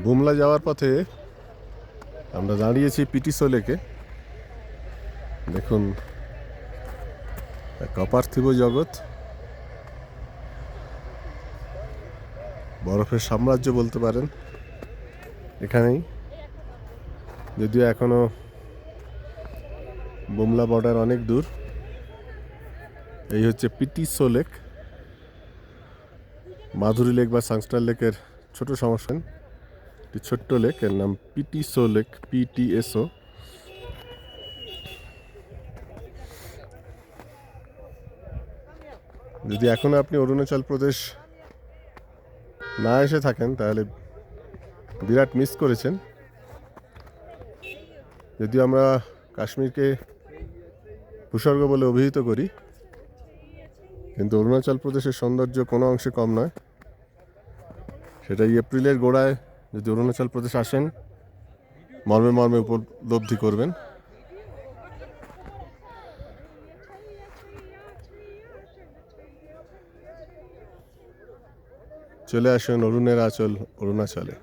বুমলা যাওয়ার পথে আমরা দাঁড়িয়েছি পিটিসো লেকে। দেখুন, এক অপার্থিব জগৎ, বরফের সাম্রাজ্য বলতে পারেন এখানেই। যদিও এখনো বুমলা বর্ডার অনেক দূর। এই হচ্ছে পিটিসো লেক, মাধুরী লেক বা সাংস্টার লেকের ছোট সংস্করণ। একটি ছোট্ট লেক, এর নাম পিটিসো লেক, PTSO। যদি এখনো আপনি অরুণাচল প্রদেশ না এসে থাকেন তাহলে বিরাট মিস করেছেন। যদিও আমরা কাশ্মীরকে ভূস্বর্গ বলে অভিহিত করি, কিন্তু অরুণাচল প্রদেশের সৌন্দর্য কোনো অংশে কম নয়। সেটা এপ্রিলের গোড়ায় যদি অরুণাচল প্রদেশ আসেন, মর্মে মর্মে উপলব্ধি করবেন। চলে আসুন অরুণের আঁচল অরুণাচলে।